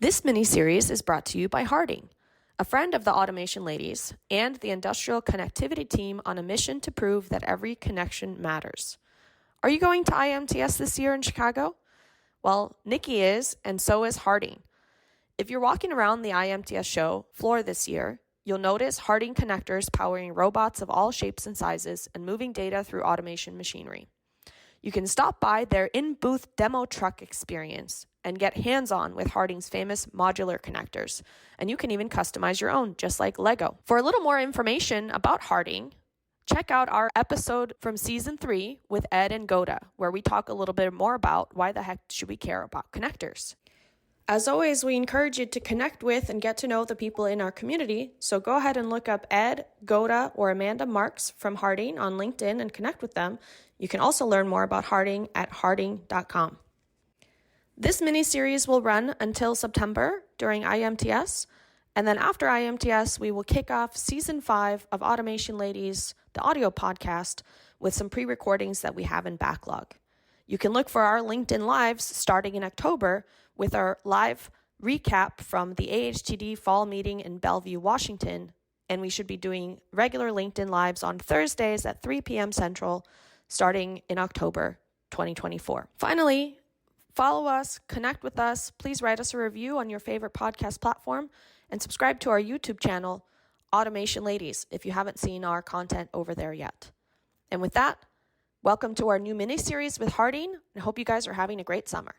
This mini-series is brought to you by Harding, a friend of the Automation Ladies and the Industrial Connectivity Team on a mission to prove that every connection matters. Are you going to IMTS this year in Chicago? Well, Nikki is, and so is Harding. If you're walking around the IMTS show floor this year, you'll notice Harding connectors powering robots of all shapes and sizes and moving data through automation machinery. You can stop by their in-booth demo truck experience and get hands-on with Harding's famous modular connectors. And you can even customize your own, just like Lego. For a little more information about Harding, check out our episode from Season 3 with Ed and Goda, where we talk a little bit more about why the heck should we care about connectors. As always, we encourage you to connect with and get to know the people in our community, so go ahead and look up Ed, Goda, or Amanda Marks from Harding on LinkedIn and connect with them. You can also learn more about Harding at harding.com. This mini-series will run until September during IMTS, and then after IMTS, we will kick off Season 5 of Automation Ladies, the audio podcast, with some pre-recordings that we have in backlog. You can look for our LinkedIn Lives starting in October with our live recap from the AHTD Fall Meeting in Bellevue, Washington, and we should be doing regular LinkedIn Lives on Thursdays at 3 p.m. Central starting in October 2024. Finally, follow us, connect with us, please write us a review on your favorite podcast platform, and subscribe to our YouTube channel, Automation Ladies, if you haven't seen our content over there yet. And with that, welcome to our new mini-series with Harding, and I hope you guys are having a great summer.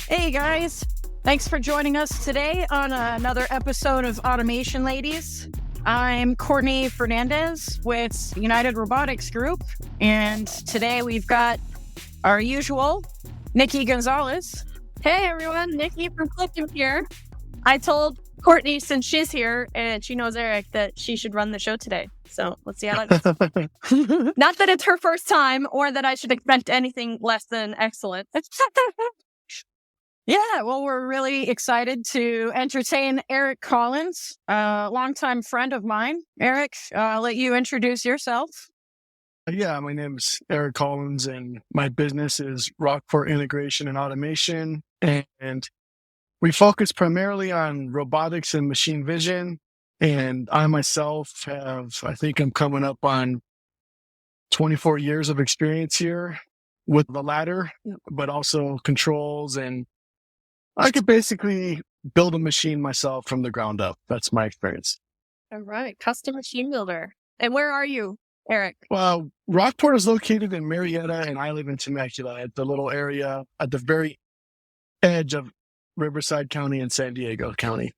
Hey guys, thanks for joining us today on another episode of Automation Ladies. I'm Courtney Fernandez with United Robotics Group, and today we've got our usual Nikki Gonzalez. Hey everyone, Nikki from Clifton here. I told Courtney, since she's here and she knows Eric, that she should run the show today. So let's see how that goes. Not that it's her first time or that I should expect anything less than excellent. Yeah, well, we're really excited to entertain Erick Collins, a longtime friend of mine. Eric, I'll let you introduce yourself. Yeah, my name is Erick Collins, and my business is Rockport Integration and Automation. And we focus primarily on robotics and machine vision. And I myself I think I'm coming up on 24 years of experience here with the latter, but also controls, and I could basically build a machine myself from the ground up. That's my experience. All right, custom machine builder. And where are you, Eric? Well, Rockport is located in Marietta, and I live in Temecula, at the little area at the very edge of Riverside County and San Diego County.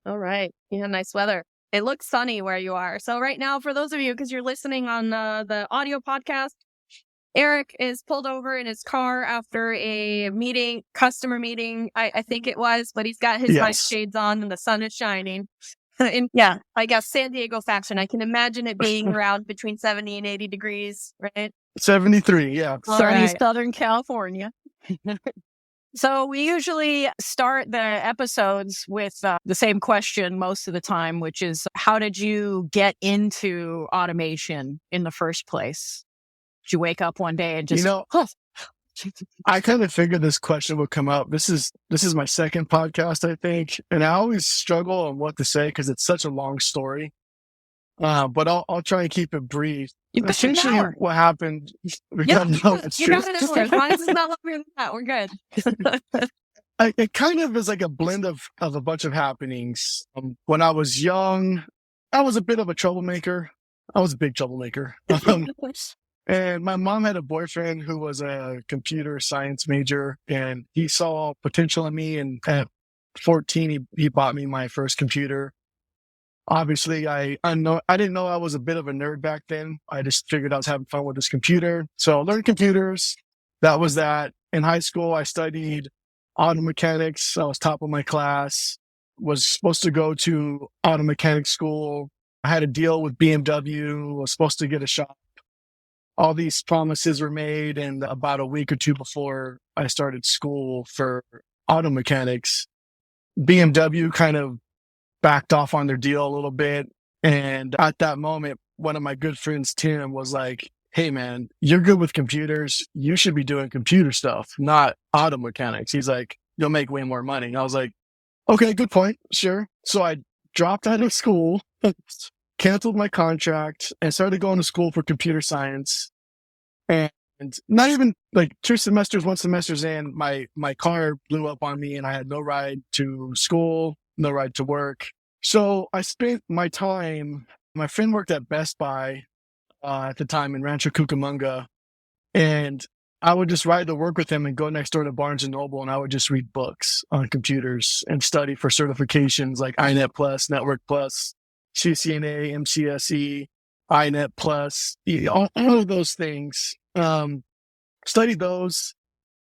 All right. Yeah, nice weather. It looks sunny where you are. So right now, for those of you, because you're listening on the audio podcast, Eric is pulled over in his car after a meeting, customer meeting, I think it was, but he's got his nice shades on and the sun is shining. And yeah, I guess San Diego fashion. I can imagine it being around between 70 and 80 degrees, right? 73, yeah. Sunny Southern California. So we usually start the episodes with the same question most of the time, which is, how did you get into automation in the first place? Did you wake up one day and just... I kind of figured this question would come up. This is my second podcast, I think. And I always struggle on what to say because it's such a long story. But I'll try and keep it brief. Essentially, what happened... You got an hour. As long as it's not longer than that, we're good. It kind of is like a blend of a bunch of happenings. When I was young, I was a bit of a troublemaker. I was a big troublemaker. And my mom had a boyfriend who was a computer science major, and he saw potential in me. And at 14, he bought me my first computer. Obviously, I didn't know I was a bit of a nerd back then. I just figured I was having fun with this computer. So I learned computers. That was that. In high school, I studied auto mechanics. I was top of my class, was supposed to go to auto mechanics school. I had a deal with BMW, was supposed to get a shop. All these promises were made, and about a week or two before I started school for auto mechanics, BMW kind of backed off on their deal a little bit. And at that moment, one of my good friends, Tim, was like, hey man, you're good with computers. You should be doing computer stuff, not auto mechanics. He's like, you'll make way more money. And I was like, okay, good point. Sure. So I dropped out of school, canceled my contract, and started going to school for computer science. And not even like 1 semesters in, my car blew up on me and I had no ride to school, no ride to work. So I spent my friend worked at Best Buy at the time in Rancho Cucamonga, and I would just ride to work with him and go next door to Barnes and Noble, and I would just read books on computers and study for certifications like INET Plus, Network Plus, CCNA, MCSE, INET Plus, all of those things. Studied those,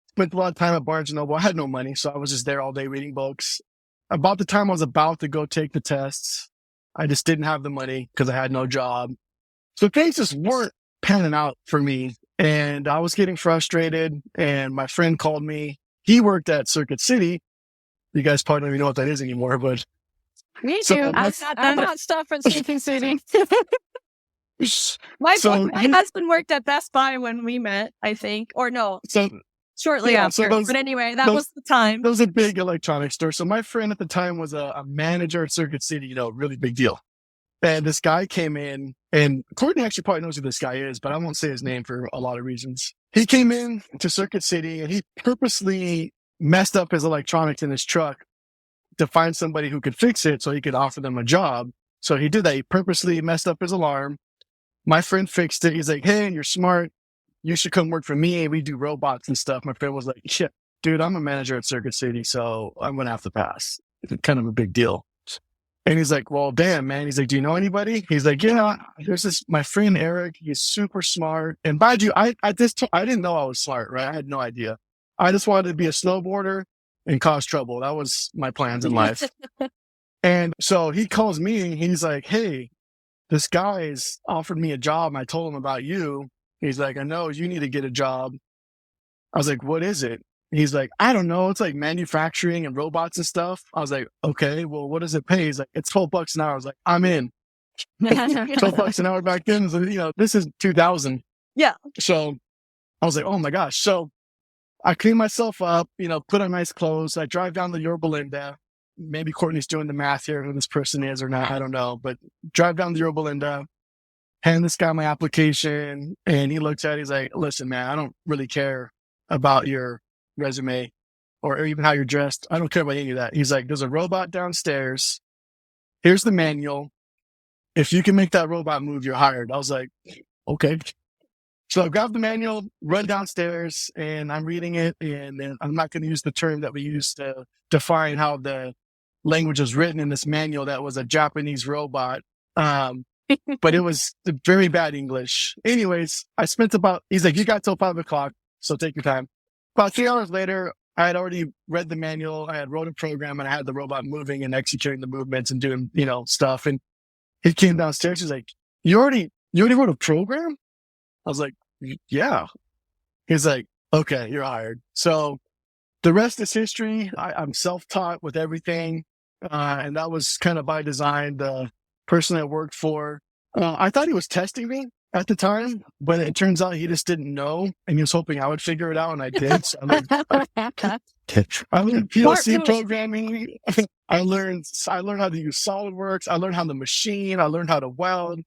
spent a lot of time at Barnes and Noble. I had no money, so I was just there all day reading books. About the time I was about to go take the tests, I just didn't have the money because I had no job. So things just weren't panning out for me. And I was getting frustrated, and my friend called me. He worked at Circuit City. You guys probably don't even know what that is anymore, but Me So too. my- I got stuff at Circuit City. My So my he- husband worked at Best Buy when we met, I think. Or no, so shortly Yeah, so after. those- But anyway, that those- was the time. there was a big electronics store. So my friend at the time was a manager at Circuit City, really big deal. And this guy came in, and Courtney actually probably knows who this guy is, but I won't say his name for a lot of reasons. He came in to Circuit City and he purposely messed up his electronics in his truck to find somebody who could fix it so he could offer them a job. So he did that. He purposely messed up his alarm. My friend fixed it. He's like, hey, you're smart. You should come work for me. We do robots and stuff. My friend was like, shit, dude, I'm a manager at Circuit City, so I'm going to have to pass. It's kind of a big deal. And he's like, well, damn, man. He's like, do you know anybody? He's like, yeah, there's my friend Eric. He's super smart. And by you, I didn't know I was smart, right? I had no idea. I just wanted to be a snowboarder and cause trouble. That was my plans in life. And so he calls me and he's like, hey, this guy's offered me a job. And I told him about you. He's like, I know you need to get a job. I was like, what is it? He's like, I don't know. It's like manufacturing and robots and stuff. I was like, okay, well, what does it pay? He's like, it's $12 an hour. I was like, I'm in. $12 an hour back then. So, this is 2000. Yeah. So I was like, oh my gosh. So I clean myself up, put on nice clothes. I drive down to Yorba Linda. Maybe Courtney's doing the math here, who this person is or not. I don't know, but drive down to Yorba Linda, hand this guy my application. And he looks at it. He's like, listen, man, I don't really care about your resume or even how you're dressed. I don't care about any of that. He's like, there's a robot downstairs. Here's the manual. If you can make that robot move, you're hired. I was like, okay. So I grabbed the manual, run downstairs, and I'm reading it. And then I'm not going to use the term that we use to define how the language was written in this manual. That was a Japanese robot. But it was very bad English. Anyways, he's like, you got till 5:00. So take your time. About 3 hours later, I had already read the manual. I had wrote a program and I had the robot moving and executing the movements and doing, stuff. And he came downstairs. He's like, you already wrote a program? I was like, yeah. He's like, okay, you're hired. So the rest is history. I'm self-taught with everything. And that was kind of by design. The person I worked for, I thought he was testing me at the time, but it turns out he just didn't know, and he was hoping I would figure it out, and I did. So I learned PLC programming. I learned how to use SolidWorks. I learned how to machine. I learned how to weld,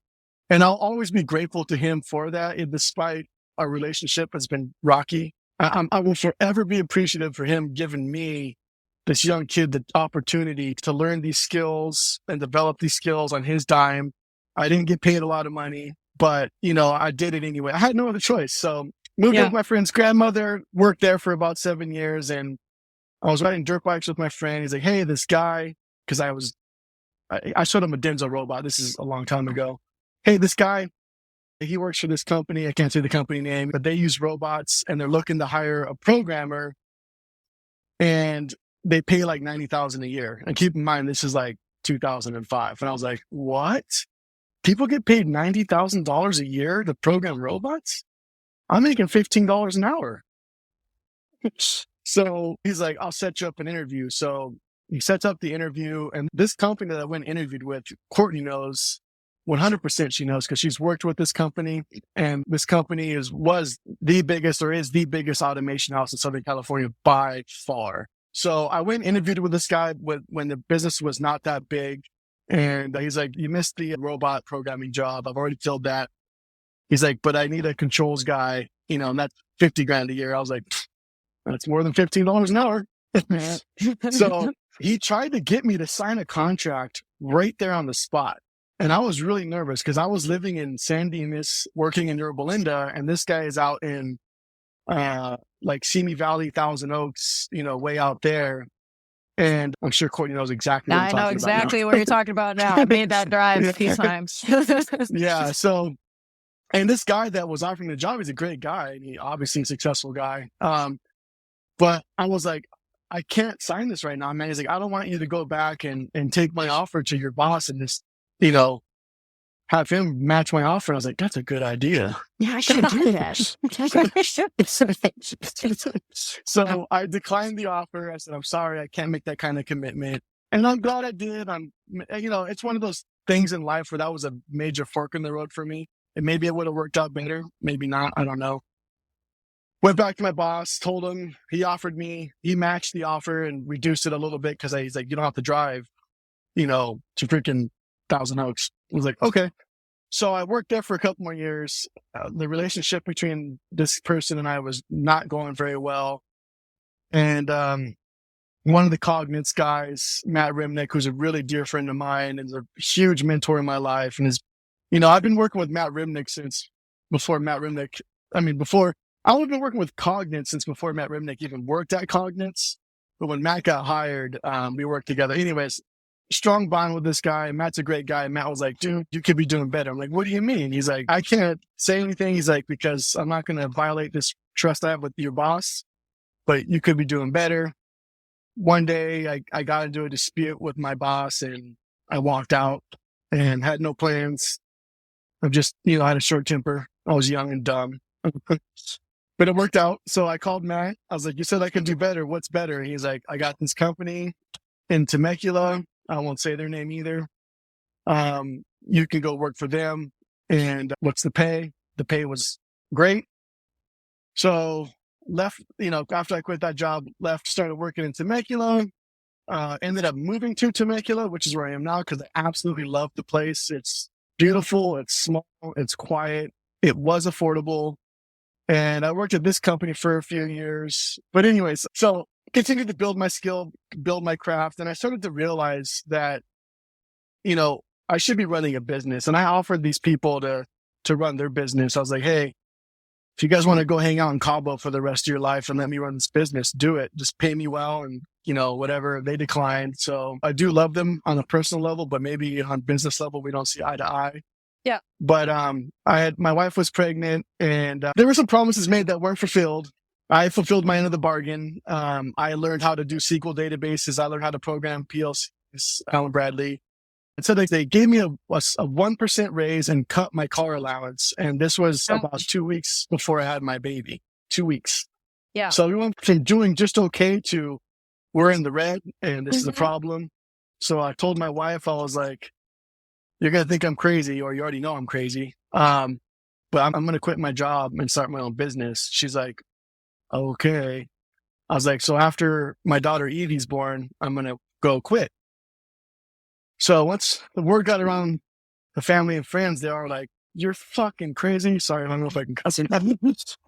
and I'll always be grateful to him for that. And despite our relationship has been rocky, I will forever be appreciative for him giving me, this young kid, the opportunity to learn these skills and develop these skills on his dime. I didn't get paid a lot of money, but, I did it anyway. I had no other choice. So moved in with my friend's grandmother, worked there for about 7 years. And I was riding dirt bikes with my friend. He's like, hey, this guy, because I showed him a Denso robot. This is a long time ago. Hey, this guy, he works for this company. I can't say the company name, but they use robots and they're looking to hire a programmer, and they pay like $90,000 a year. And keep in mind, this is like 2005. And I was like, what? People get paid $90,000 a year to program robots? I'm making $15 an hour. So he's like, I'll set you up an interview. So he sets up the interview, and this company that I went and interviewed with, Courtney knows, 100% she knows because she's worked with this company, and this company was the biggest or is the biggest automation house in Southern California by far. So I went and interviewed with this guy when the business was not that big. And he's like, you missed the robot programming job. I've already filled that. He's like, but I need a controls guy, and that's $50,000 a year. I was like, that's more than $15 an hour. So he tried to get me to sign a contract right there on the spot. And I was really nervous because I was living in San Dimas, working in Yorba Linda, and this guy is out in like Simi Valley, Thousand Oaks, way out there. And I'm sure Courtney knows exactly what I'm talking I know exactly about what you're talking about now. I made that drive a few times. Yeah. So, and this guy that was offering the job, he's a great guy, and he obviously a successful guy. But I was like, I can't sign this right now, man. He's like, I don't want you to go back and take my offer to your boss and just, have him match my offer. And I was like, that's a good idea. Yeah, I should do that. So I declined the offer. I said, I'm sorry, I can't make that kind of commitment. And I'm glad I did. It's one of those things in life where that was a major fork in the road for me. And maybe it would have worked out better. Maybe not. I don't know. Went back to my boss, told him, he matched the offer and reduced it a little bit because he's like, you don't have to drive, to freaking Thousand Oaks. I was like, okay. So I worked there for a couple more years. The relationship between this person and I was not going very well. And one of the Cognates guys, Matt Rimnick, who's a really dear friend of mine and is a huge mentor in my life. And I've been working with Matt Rimnick since before Matt Rimnick. I've been working with Cognates since before Matt Rimnick even worked at Cognates. But when Matt got hired, we worked together. Anyways, strong bond with this guy. Matt's a great guy. Matt was like, dude, you could be doing better. I'm like, what do you mean? He's like, I can't say anything. He's like, because I'm not going to violate this trust I have with your boss, but you could be doing better. One day I got into a dispute with my boss and I walked out and had no plans. I just, I had a short temper. I was young and dumb, but it worked out. So I called Matt. I was like, you said I could do better. What's better? He's like, I got this company in Temecula. I won't say their name either. You can go work for them. And what's the pay? The pay was great. So left, after I quit that job, started working in Temecula, ended up moving to Temecula, which is where I am now because I absolutely love the place. It's beautiful. It's small. It's quiet. It was affordable. And I worked at this company for a few years. But anyways, so continued to build my skill, build my craft. And I started to realize that, I should be running a business. And I offered these people to run their business. I was like, hey, if you guys want to go hang out in Cabo for the rest of your life and let me run this business, do it. Just pay me well and, whatever. They declined. So I do love them on a personal level, but maybe on business level, we don't see eye to eye. Yeah. But my wife was pregnant and there were some promises made that weren't fulfilled. I fulfilled my end of the bargain. I learned how to do SQL databases. I learned how to program PLCs, Allen Bradley. And so they gave me a 1% raise and cut my car allowance. And this was about 2 weeks before I had my baby. 2 weeks. Yeah. So we went from doing just okay to we're in the red and this is a problem. So I told my wife, I was like, you're going to think I'm crazy, or you already know I'm crazy. But I'm going to quit my job and start my own business. She's like, okay. I was like, so after my daughter Evie's born, I'm going to go quit. So once the word got around the family and friends, they are like, you're fucking crazy. Sorry, I don't know if I can cuss or not.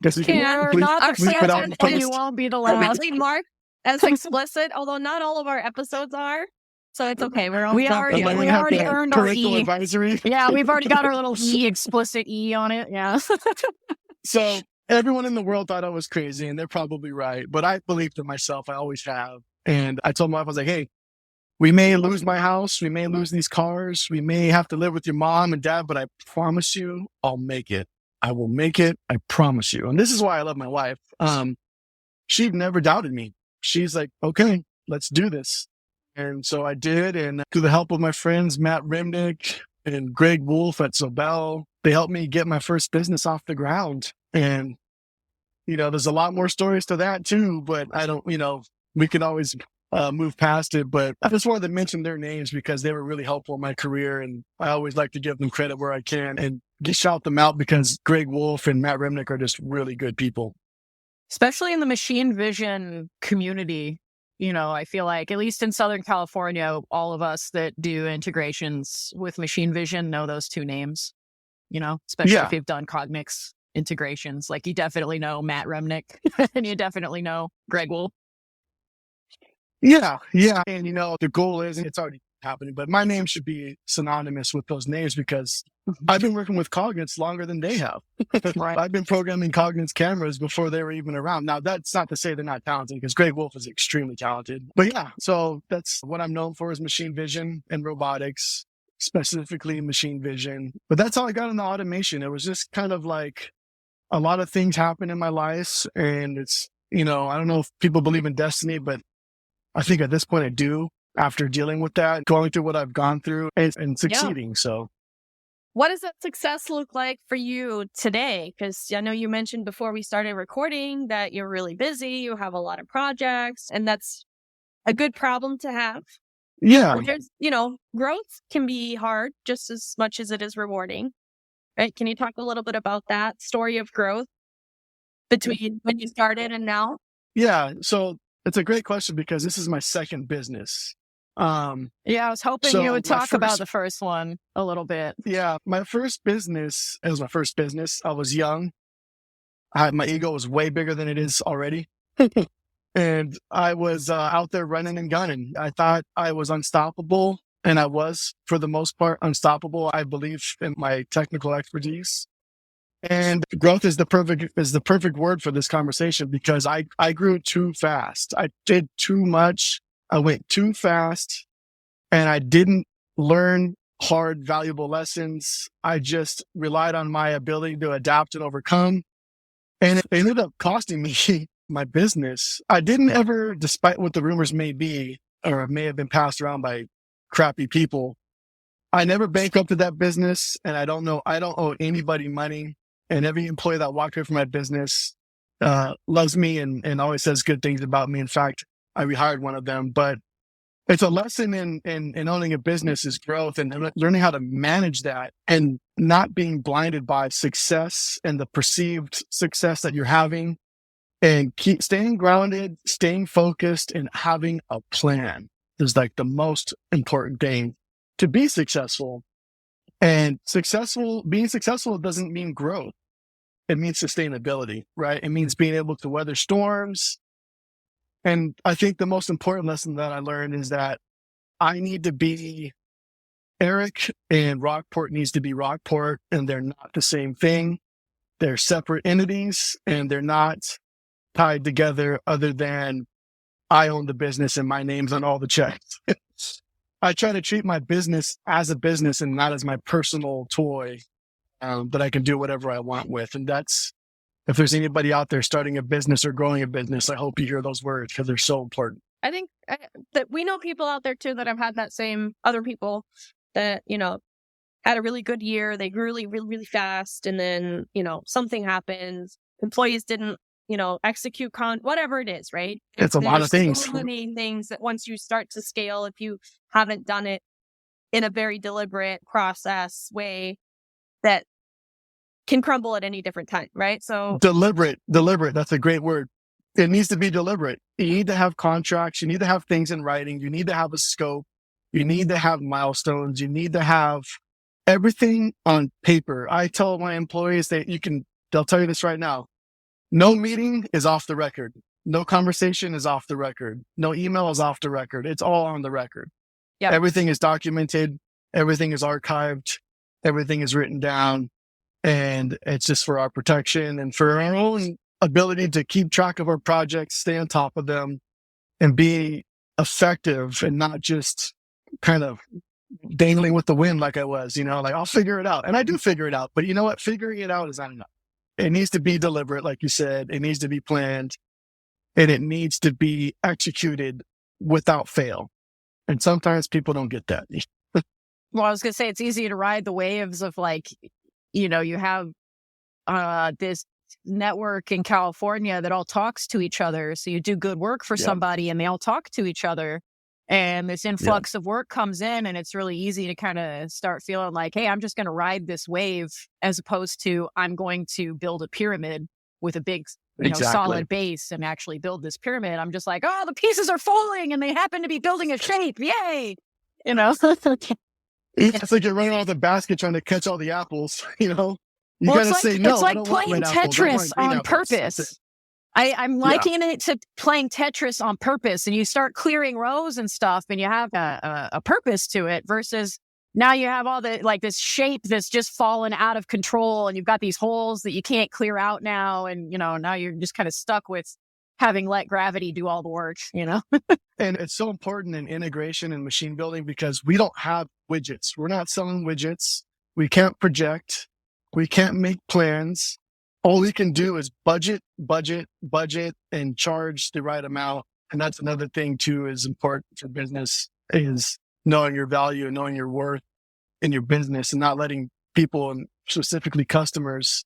Guess you You're not the put out in and post. you won't be the last. Probably marked as explicit, although not all of our episodes are. So it's okay. We already earned our parental E. advisory. Yeah, we've already got our little E, explicit E on it. Yeah. So everyone in the world thought I was crazy, and they're probably right. But I believed in myself. I always have. And I told my wife, I was like, hey, we may lose my house. We may lose these cars. We may have to live with your mom and dad, but I promise you, I'll make it. I will make it. I promise you. And this is why I love my wife. She never doubted me. She's like, okay, let's do this. And so I did. And through the help of my friends, Matt Rimnick and Greg Wolf at Zobel, they helped me get my first business off the ground. And, there's a lot more stories to that too, but I don't, we can always move past it. But I just wanted to mention their names because they were really helpful in my career. And I always like to give them credit where I can and just shout them out because Greg Wolf and Matt Remnick are just really good people. Especially in the machine vision community. I feel like, at least in Southern California, all of us that do integrations with machine vision know those two names, especially if you've done Cognix integrations. Like, you definitely know Matt Remnick and you definitely know Greg Wolf. Yeah. And, the goal is, and it's already happening, but my name should be synonymous with those names because I've been working with Cognix longer than they have. Right. I've been programming Cognix cameras before they were even around. Now, that's not to say they're not talented because Greg Wolf is extremely talented. But yeah, so that's what I'm known for is machine vision and robotics, specifically machine vision. But that's how I got into automation. It was just kind of like a lot of things happen in my life. And it's, I don't know if people believe in destiny, but I think at this point I do. After dealing with that, going through what I've gone through and succeeding. So what does that success look like for you today? Because I know you mentioned before we started recording that you're really busy, you have a lot of projects, and that's a good problem to have. Yeah. There's, growth can be hard just as much as it is rewarding. Right? Can you talk a little bit about that story of growth between when you started and now? Yeah. So it's a great question because this is my second business. I was hoping you would talk about the first one a little bit. Yeah, my first business, it was my first business. I was young. My ego was way bigger than it is already. And I was out there running and gunning. I thought I was unstoppable, and I was, for the most part, unstoppable. I believe in my technical expertise. And growth is the perfect word for this conversation because I grew too fast. I did too much. I went too fast and I didn't learn hard, valuable lessons. I just relied on my ability to adapt and overcome. And it ended up costing me my business. I didn't ever, despite what the rumors may be, or may have been passed around by crappy people, I never bankrupted that business. And I don't owe anybody money. And every employee that walked away from my business loves me and always says good things about me. In fact, I rehired one of them. But it's a lesson in owning a business is growth and learning how to manage that and not being blinded by success and the perceived success that you're having, and keep staying grounded, staying focused, and having a plan is like the most important thing to be successful. And being successful doesn't mean growth. It means sustainability, right? It means being able to weather storms. And I think the most important lesson that I learned is that I need to be Erick and Rockport needs to be Rockport, and they're not the same thing. They're separate entities and they're not tied together other than I own the business and my name's on all the checks. I try to treat my business as a business and not as my personal toy that I can do whatever I want with. And that's, if there's anybody out there starting a business or growing a business, I hope you hear those words because they're so important. I think that we know people out there too that have had that same, other people that, had a really good year. They grew really, really, really fast. And then, something happens. Employees didn't, execute whatever it is, right? It's a lot of things. So many things that once you start to scale, if you haven't done it in a very deliberate process way, that can crumble at any different time, right? So deliberate. That's a great word. It needs to be deliberate. You need to have contracts. You need to have things in writing. You need to have a scope. You need to have milestones. You need to have everything on paper. I tell my employees that they'll tell you this right now. No meeting is off the record. No conversation is off the record. No email is off the record. It's all on the record. Yep. Everything is documented. Everything is archived. Everything is written down. And it's just for our protection and for our own ability to keep track of our projects, stay on top of them, and be effective and not just kind of dangling with the wind like I was, like I'll figure it out. And I do figure it out. But you know what? Figuring it out is not enough. It needs to be deliberate, like you said. It needs to be planned. And it needs to be executed without fail. And sometimes people don't get that. Well, I was going to say, it's easy to ride the waves of you have this network in California that all talks to each other. So you do good work for somebody and they all talk to each other. And this influx of work comes in, and it's really easy to kind of start feeling like, hey, I'm just going to ride this wave, as opposed to I'm going to build a pyramid with a big, solid base and actually build this pyramid. I'm just like, oh, the pieces are falling and they happen to be building a shape. Yay. It's like you're running out of the basket trying to catch all the apples, You got to say no. It's like playing Tetris on purpose. I'm likening it to playing Tetris on purpose, and you start clearing rows and stuff, and you have a purpose to it, versus now you have all this shape that's just fallen out of control, and you've got these holes that you can't clear out now. And, now you're just kind of stuck with having let gravity do all the work, And it's so important in integration and machine building because we don't have widgets. We're not selling widgets. We can't project. We can't make plans. All we can do is budget, and charge the right amount. And that's another thing too is important for business, is knowing your value and knowing your worth in your business, and not letting people, and specifically customers,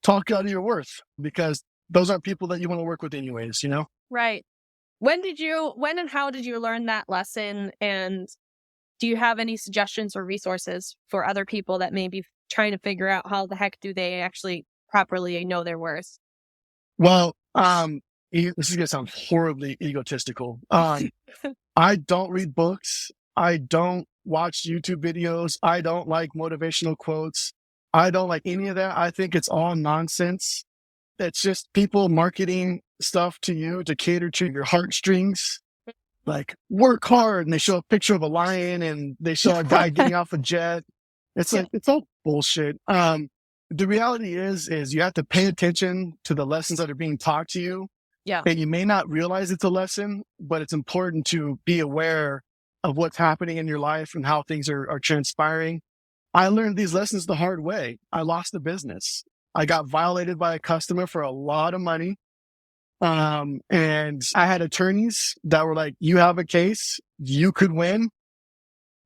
talk out of your worth, because those aren't people that you want to work with anyways, Right. When and how did you learn that lesson? And do you have any suggestions or resources for other people that may be trying to figure out how the heck do they actually properly know their worth? Well, this is going to sound horribly egotistical. I don't read books. I don't watch YouTube videos. I don't like motivational quotes. I don't like any of that. I think it's all nonsense. It's just people marketing stuff to you to cater to your heartstrings. Like, work hard, and they show a picture of a lion and they show a guy getting off a jet. It's like, it's all bullshit. The reality is you have to pay attention to the lessons that are being taught to you. Yeah. And you may not realize it's a lesson, but it's important to be aware of what's happening in your life and how things are transpiring. I learned these lessons the hard way. I lost the business. I got violated by a customer for a lot of money. And I had attorneys that were like, you have a case, you could win,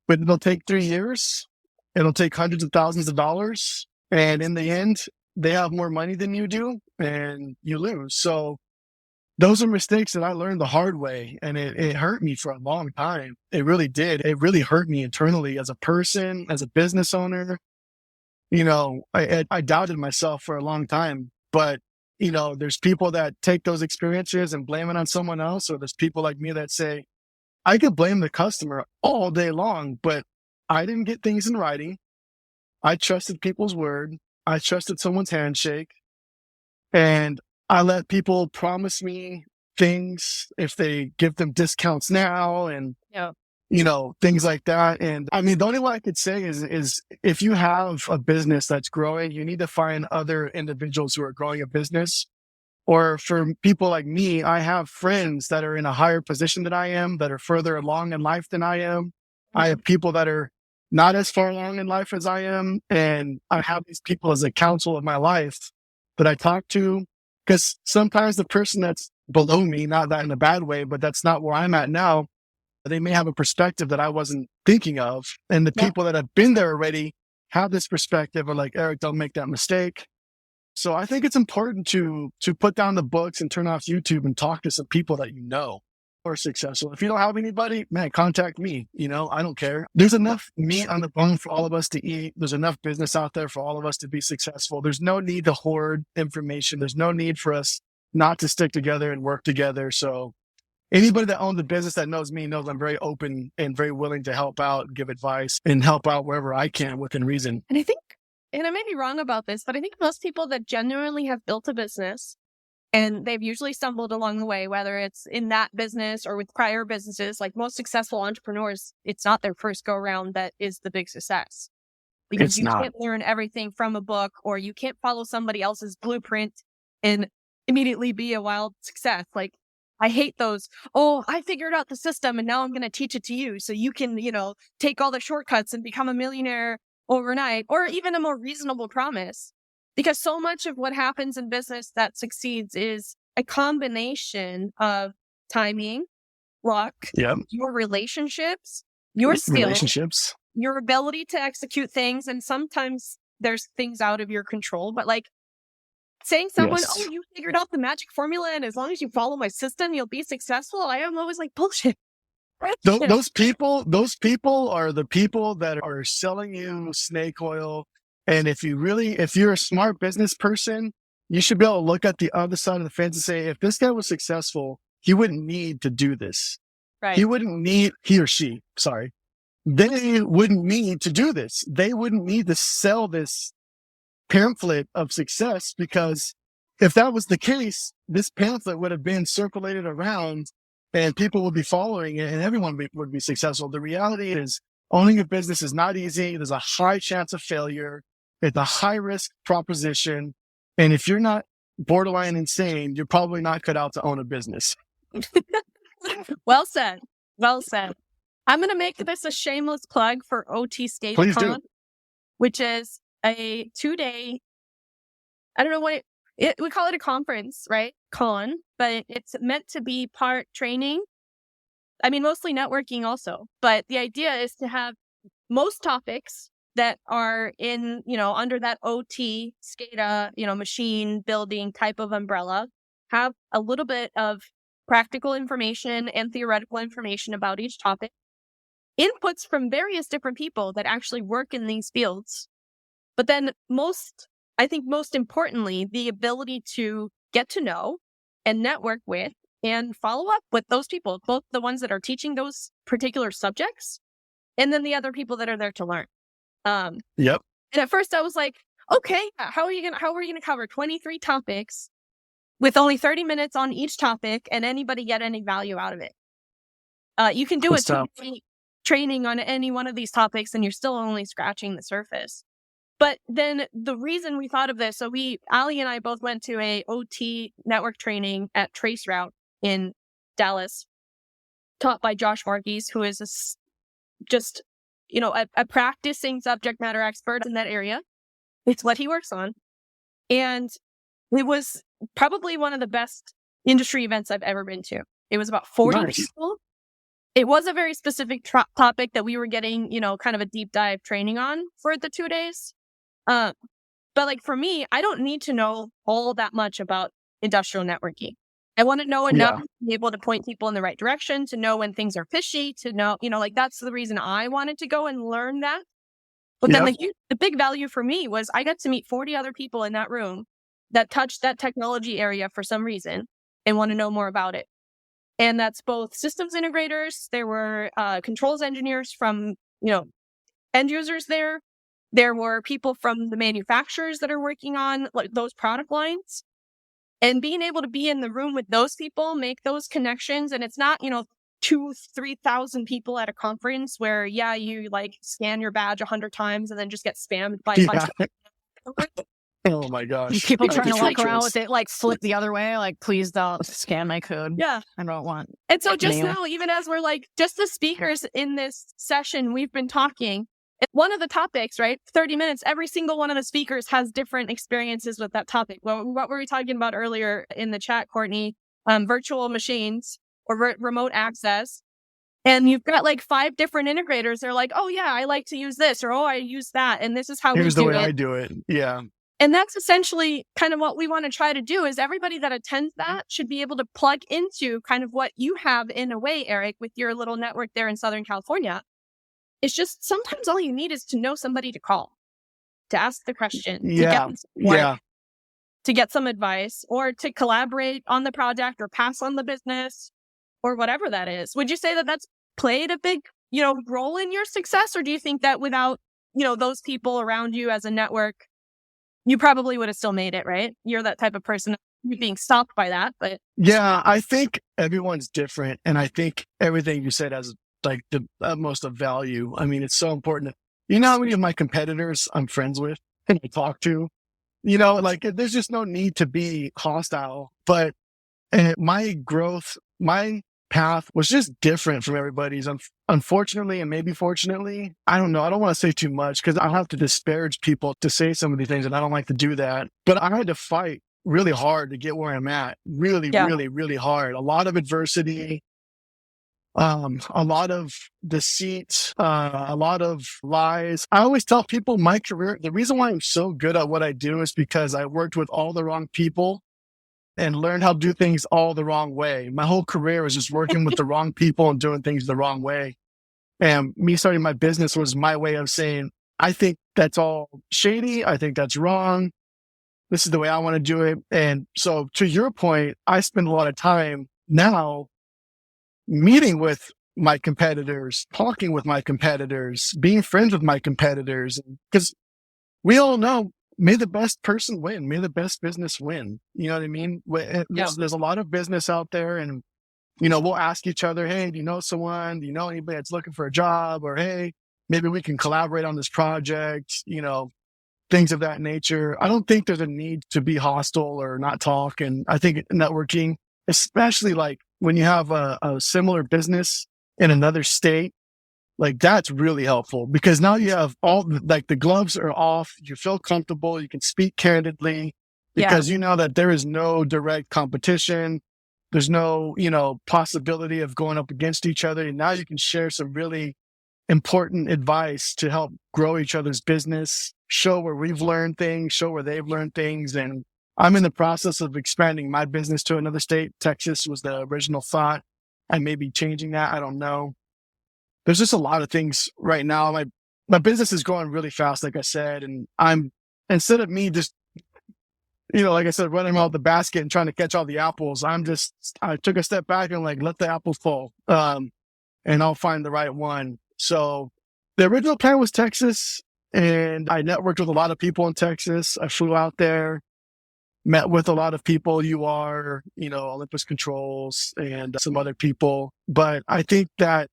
but it'll take 3 years. It'll take hundreds of thousands of dollars. And in the end, they have more money than you do, and you lose. So those are mistakes that I learned the hard way. And it hurt me for a long time. It really did. It really hurt me internally as a person, as a business owner. I doubted myself for a long time, but there's people that take those experiences and blame it on someone else. Or there's people like me that say, I could blame the customer all day long, but I didn't get things in writing. I trusted people's word. I trusted someone's handshake, and I let people promise me things if they give them discounts now and, things like that. And I mean, the only way I could say is if you have a business that's growing, you need to find other individuals who are growing a business. Or for people like me, I have friends that are in a higher position than I am, that are further along in life than I am. I have people that are not as far along in life as I am. And I have these people as a counsel of my life that I talk to, because sometimes the person that's below me, not that in a bad way, but that's not where I'm at now, they may have a perspective that I wasn't thinking of. And the people that have been there already have this perspective of like, Eric, don't make that mistake. So I think it's important to put down the books and turn off YouTube and talk to some people that are successful. If you don't have anybody, man, contact me. I don't care. There's enough meat on the bone for all of us to eat. There's enough business out there for all of us to be successful. There's no need to hoard information. There's no need for us not to stick together and work together. So anybody that owns a business that knows me knows I'm very open and very willing to help out, give advice, and help out wherever I can within reason. And I think, and I may be wrong about this, but I think most people that genuinely have built a business, and they've usually stumbled along the way, whether it's in that business or with prior businesses, like most successful entrepreneurs, it's not their first go around that is the big success. Because you can't learn everything from a book, or you can't follow somebody else's blueprint and immediately be a wild success. Like, I hate those, I figured out the system and now I'm going to teach it to you so you can, take all the shortcuts and become a millionaire overnight, or even a more reasonable promise. Because so much of what happens in business that succeeds is a combination of timing, luck, your relationships, your skills, your ability to execute things. And sometimes there's things out of your control, but like, saying someone, Yes. oh, you figured out the magic formula, and as long as you follow my system, you'll be successful. I am always like, bullshit. Those people are the people that are selling you snake oil. And if you're a smart business person, you should be able to look at the other side of the fence and say, if this guy was successful, he wouldn't need to do this. Right. He or she, sorry, they wouldn't need to do this. They wouldn't need to sell this pamphlet of success, because if that was the case, this pamphlet would have been circulated around and people would be following it and everyone would be successful. The reality is owning a business is not easy. There's a high chance of failure. It's a high risk proposition. And if you're not borderline insane, you're probably not cut out to own a business. Well said. Well said. I'm going to make this a shameless plug for OT Please do. SCADACon, which is a 2-day, I don't know what we call it a conference, right? Con, but it's meant to be part training. I mean, mostly networking also, but the idea is to have most topics that are in, under that OT, SCADA, machine building type of umbrella, have a little bit of practical information and theoretical information about each topic, inputs from various different people that actually work in these fields. But then I think most importantly, the ability to get to know and network with and follow up with those people, both the ones that are teaching those particular subjects and then the other people that are there to learn. Yep. And at first I was like, okay, how are we going to cover 23 topics with only 30 minutes on each topic and anybody get any value out of it? You can do a 2-day training on any one of these topics and you're still only scratching the surface. But then the reason we thought of this, so Ali and I both went to a OT network training at Traceroute in Dallas, taught by Josh Varghese, who is just a practicing subject matter expert in that area. It's what he works on. And it was probably one of the best industry events I've ever been to. It was about 40 people. It was a very specific topic that we were getting, kind of a deep dive training on for the 2 days. But like for me, I don't need to know all that much about industrial networking. I want to know enough to be able to point people in the right direction, to know when things are fishy, to know, that's the reason I wanted to go and learn that. But then the big value for me was I got to meet 40 other people in that room that touched that technology area for some reason and want to know more about it. And that's both systems integrators. There were controls engineers from, end users there. There were people from the manufacturers that are working on those product lines. And being able to be in the room with those people, make those connections. And it's not, 2,000-3,000 people at a conference where, you scan your badge 100 times and then just get spammed by a bunch of people. Oh my gosh. People trying to walk around with it, flip the other way, please don't scan my code. Yeah. I don't want. And so just now, even as we're just the speakers in this session, we've been talking. One of the topics, right? 30 minutes, every single one of the speakers has different experiences with that topic. Well, what were we talking about earlier in the chat, Courtney? Virtual machines or remote access. And you've got 5 different integrators. They're like, oh yeah, I like to use this, or oh, I use that. And this is how Here's we do the way it. I do it. Yeah. And that's essentially kind of what we want to try to do is everybody that attends that should be able to plug into kind of what you have in a way, Eric, with your little network there in Southern California. It's just sometimes all you need is to know somebody to call, to ask the question, to get some advice, or to collaborate on the project or pass on the business or whatever that is. Would you say that that's played a big, role in your success? Or do you think that without, those people around you as a network, you probably would have still made it, right? You're that type of person being stopped by that, but. Yeah, I think everyone's different. And I think everything you said has the utmost of value. I mean, it's so important. You know how many of my competitors I'm friends with and I talk to? There's just no need to be hostile. But my growth, my path was just different from everybody's. Unfortunately, and maybe fortunately, I don't know. I don't want to say too much because I'll have to disparage people to say some of these things, and I don't like to do that. But I had to fight really hard to get where I'm at. Really, really hard. A lot of adversity. a lot of deceit, a lot of lies. I always tell people my career, the reason why I'm so good at what I do is because I worked with all the wrong people and learned how to do things all the wrong way. My whole career was just working with the wrong people and doing things the wrong way. And me starting my business was my way of saying, I think that's all shady. I think that's wrong. This is the way I want to do it. And so to your point, I spend a lot of time now meeting with my competitors, talking with my competitors, being friends with my competitors, because we all know, may the best person win, may the best business win. You know what I mean? There's a lot of business out there, and, we'll ask each other, hey, do you know someone? Do you know anybody that's looking for a job? Or, hey, maybe we can collaborate on this project, things of that nature. I don't think there's a need to be hostile or not talk. And I think networking, especially like when you have a similar business in another state, like that's really helpful, because now you have the gloves are off. You feel comfortable. You can speak candidly because you know that there is no direct competition. There's no, possibility of going up against each other. And now you can share some really important advice to help grow each other's business, show where we've learned things, show where they've learned things. And I'm in the process of expanding my business to another state. Texas was the original thought. I may be changing that. I don't know. There's just a lot of things right now. My business is growing really fast, like I said, and instead of me just, like I said, running around the basket and trying to catch all the apples, I took a step back and let the apples fall, and I'll find the right one. So the original plan was Texas, and I networked with a lot of people in Texas. I flew out there, met with a lot of people, Olympus Controls and some other people. But I think that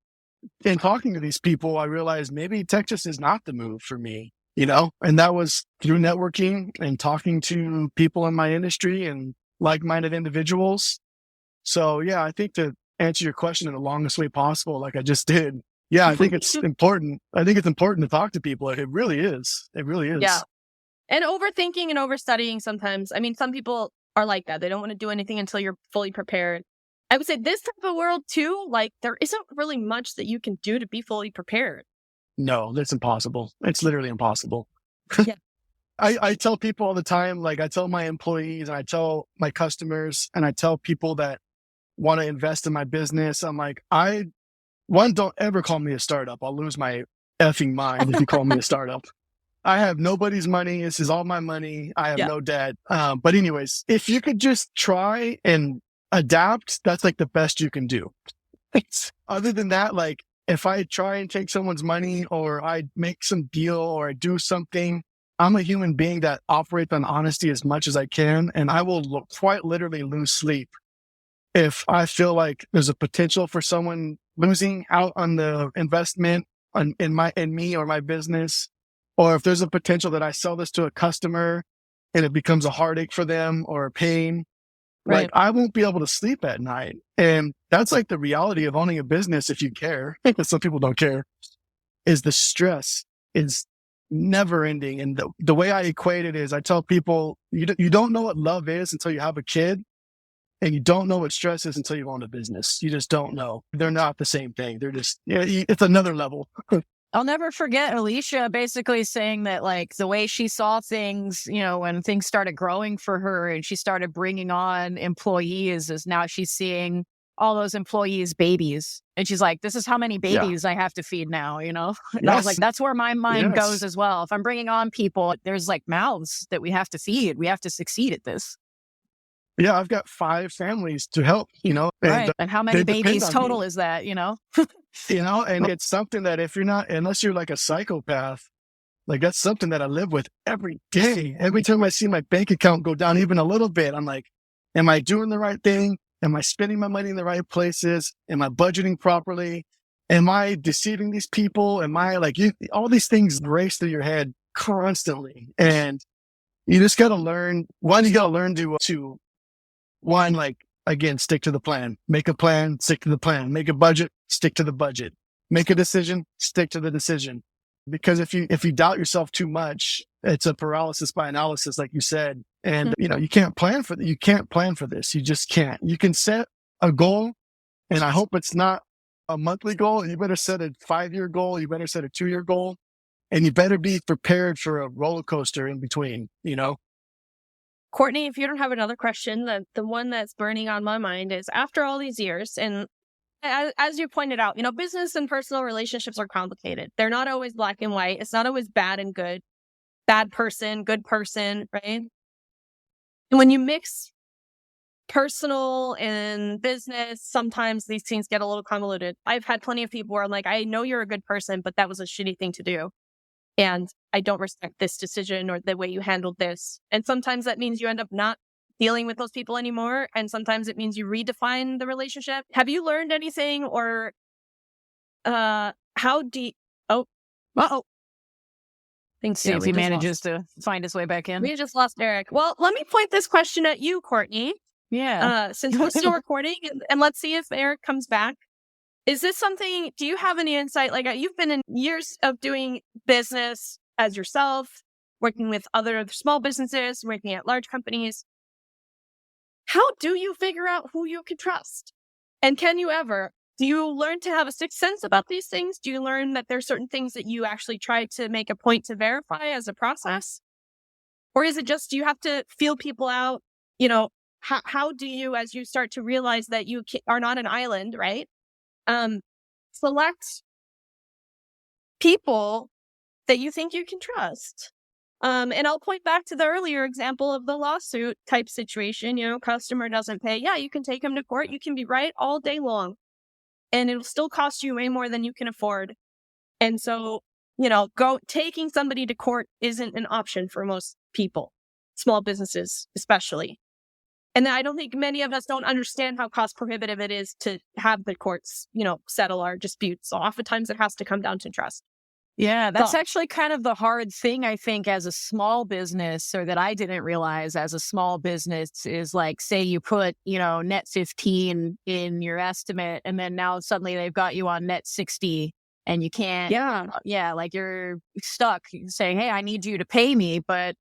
in talking to these people, I realized maybe Texas is not the move for me, and that was through networking and talking to people in my industry and like-minded individuals. So yeah, I think to answer your question in the longest way possible, like I just did. Yeah, I think it's important. I think it's important to talk to people. It really is. It really is. Yeah. And overthinking and overstudying sometimes. I mean, some people are like that. They don't want to do anything until you're fully prepared. I would say this type of world too, like there isn't really much that you can do to be fully prepared. No, that's impossible. It's literally impossible. Yeah. I tell people all the time, like I tell my employees and I tell my customers and I tell people that want to invest in my business. I'm like, don't ever call me a startup. I'll lose my effing mind if you call me a startup. I have nobody's money. This is all my money. I have no debt. But anyways, if you could just try and adapt, that's like the best you can do. Other than that, like if I try and take someone's money or I make some deal or I do something, I'm a human being that operates on honesty as much as I can. And I will quite literally lose sleep if I feel like there's a potential for someone losing out on the investment in me or my business, or if there's a potential that I sell this to a customer and it becomes a heartache for them or a pain. Right. Like I won't be able to sleep at night. And that's like the reality of owning a business. If you care, because some people don't care, is the stress is never ending. And the way I equate it is I tell people, you don't know what love is until you have a kid, and you don't know what stress is until you own a business. You just don't know. They're not the same thing. They're just, it's another level. I'll never forget Alicia basically saying that like the way she saw things, when things started growing for her and she started bringing on employees is now she's seeing all those employees' babies. And she's like, this is how many babies I have to feed now, And I was like, that's where my mind goes as well. If I'm bringing on people, there's like mouths that we have to feed. We have to succeed at this. Yeah, I've got 5 families to help, Right. And how many babies total is that, And it's something that if you're not, unless you're like a psychopath, like that's something that I live with every day. Every time I see my bank account go down even a little bit, I'm like, am I doing the right thing? Am I spending my money in the right places? Am I budgeting properly? Am I deceiving these people? Am I like, all these things race through your head constantly. And you just got to learn, you got to learn to again, stick to the plan, make a plan, stick to the plan, make a budget, stick to the budget, make a decision, stick to the decision. Because if you doubt yourself too much, it's a paralysis by analysis, like you said. And, you can't plan for this. You just can't. You can set a goal, and I hope it's not a monthly goal. You better set a 5-year goal. You better set a 2-year goal. And you better be prepared for a roller coaster in between, Courtney, if you don't have another question, the one that's burning on my mind is after all these years, and as you pointed out, business and personal relationships are complicated. They're not always black and white. It's not always bad and good, bad person, good person, right? And when you mix personal and business, sometimes these things get a little convoluted. I've had plenty of people where I'm like, I know you're a good person, but that was a shitty thing to do. And I don't respect this decision or the way you handled this. And sometimes that means you end up not dealing with those people anymore. And sometimes it means you redefine the relationship. Have you learned anything, or how do you... Thanks. See if he manages to find his way back in. We just lost Eric. Well, let me point this question at you, Courtney. Yeah. Since we're still recording, and let's see if Eric comes back. Is this something, do you have any insight? Like, you've been in years of doing business as yourself, working with other small businesses, working at large companies. How do you figure out who you can trust? And can you ever? Do you learn to have a sixth sense about these things? Do you learn that there's certain things that you actually try to make a point to verify as a process? Or is it just you have to feel people out? How do you, as you start to realize that you are not an island, right? Select people that you think you can trust. And I'll point back to the earlier example of the lawsuit type situation. Customer doesn't pay. Yeah, you can take them to court. You can be right all day long, and it'll still cost you way more than you can afford. And so, taking somebody to court isn't an option for most people, small businesses especially. And I don't think many of us don't understand how cost prohibitive it is to have the courts, settle our disputes. So oftentimes it has to come down to trust. Yeah, that's actually kind of the hard thing, I think, as a small business, or that I didn't realize as a small business, is like, say you put, net 15 in your estimate, and then now suddenly they've got you on net 60 and you can't. Yeah, like you're stuck saying, hey, I need you to pay me, but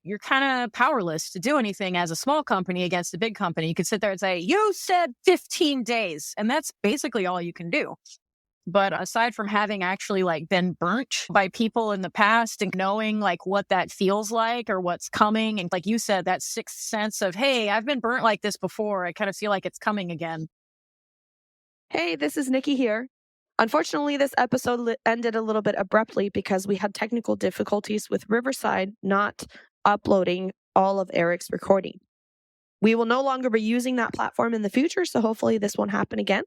you're kind of powerless to do anything as a small company against a big company. You could sit there and say, you said 15 days, and that's basically all you can do. But aside from having actually been burnt by people in the past and knowing what that feels like or what's coming, and like you said, that sixth sense of, hey, I've been burnt like this before, I kind of feel like it's coming again. Hey, this is Nikki here. Unfortunately, this episode ended a little bit abruptly because we had technical difficulties with Riverside not uploading all of Erick's recording. We will no longer be using that platform in the future, so hopefully this won't happen again.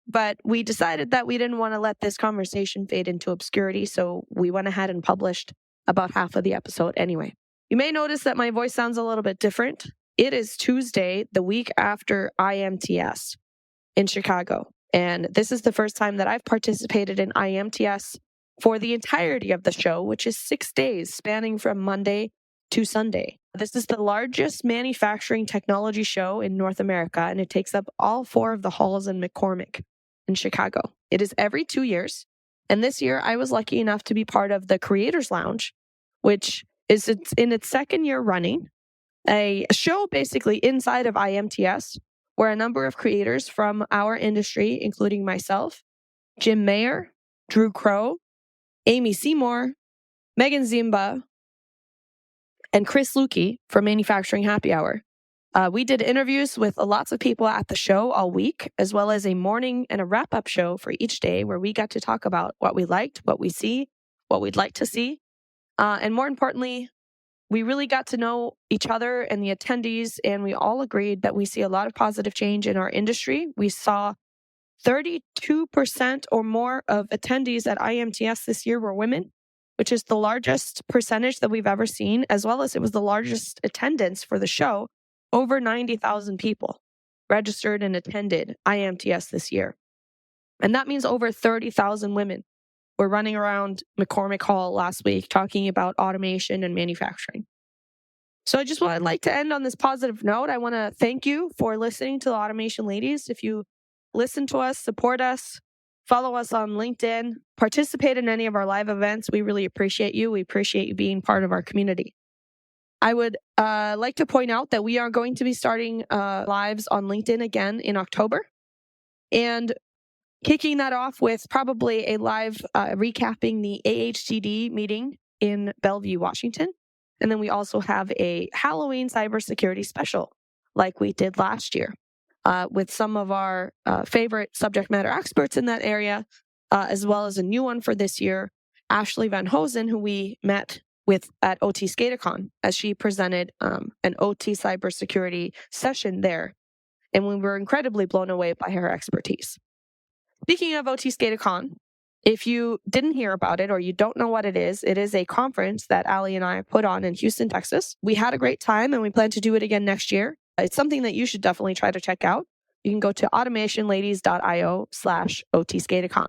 But we decided that we didn't want to let this conversation fade into obscurity, so we went ahead and published about half of the episode anyway. You may notice that my voice sounds a little bit different. It is Tuesday, the week after IMTS in Chicago. And this is the first time that I've participated in IMTS for the entirety of the show, which is 6 days spanning from Monday to Sunday. This is the largest manufacturing technology show in North America, and it takes up all 4 of the halls in McCormick in Chicago. It is every 2 years. And this year, I was lucky enough to be part of the Creators Lounge, which is in its second year running, a show basically inside of IMTS, where a number of creators from our industry, including myself, Jim Mayer, Drew Crow, Amy Seymour, Megan Zimba, and Chris Lukey for Manufacturing Happy Hour. We did interviews with lots of people at the show all week, as well as a morning and a wrap-up show for each day where we got to talk about what we liked, what we see, what we'd like to see. And more importantly, we really got to know each other and the attendees, and we all agreed that we see a lot of positive change in our industry. We saw 32% or more of attendees at IMTS this year were women, which is the largest percentage that we've ever seen, as well as it was the largest attendance for the show. Over 90,000 people registered and attended IMTS this year. And that means over 30,000 women were running around McCormick Hall last week talking about automation and manufacturing. So I just would like to end on this positive note. I want to thank you for listening to the Automation Ladies. If you listen to us, support us, follow us on LinkedIn, participate in any of our live events, we really appreciate you. We appreciate you being part of our community. I would like to point out that we are going to be starting lives on LinkedIn again in October. And kicking that off with probably a live recapping the AHCD meeting in Bellevue, Washington. And then we also have a Halloween cybersecurity special like we did last year with some of our favorite subject matter experts in that area, as well as a new one for this year, Ashley Van Hosen, who we met with at OT SCADACon as she presented an OT cybersecurity session there. And we were incredibly blown away by her expertise. Speaking of OT SCADACon, if you didn't hear about it or you don't know what it is a conference that Ali and I put on in Houston, Texas. We had a great time and we plan to do it again next year. It's something that you should definitely try to check out. You can go to automationladies.io/OT SCADACon.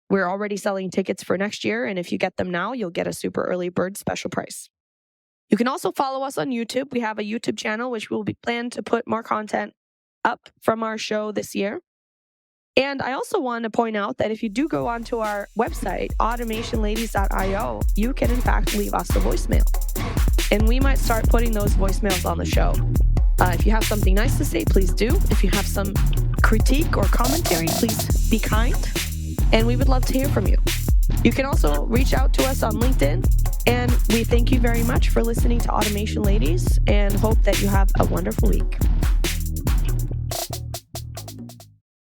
We're already selling tickets for next year, and if you get them now, you'll get a super early bird special price. You can also follow us on YouTube. We have a YouTube channel, which we'll be planning to put more content up from our show this year. And I also want to point out that if you do go onto our website, automationladies.io, you can in fact leave us a voicemail. And we might start putting those voicemails on the show. If you have something nice to say, please do. If you have some critique or commentary, please be kind. And we would love to hear from you. You can also reach out to us on LinkedIn. And we thank you very much for listening to Automation Ladies and hope that you have a wonderful week.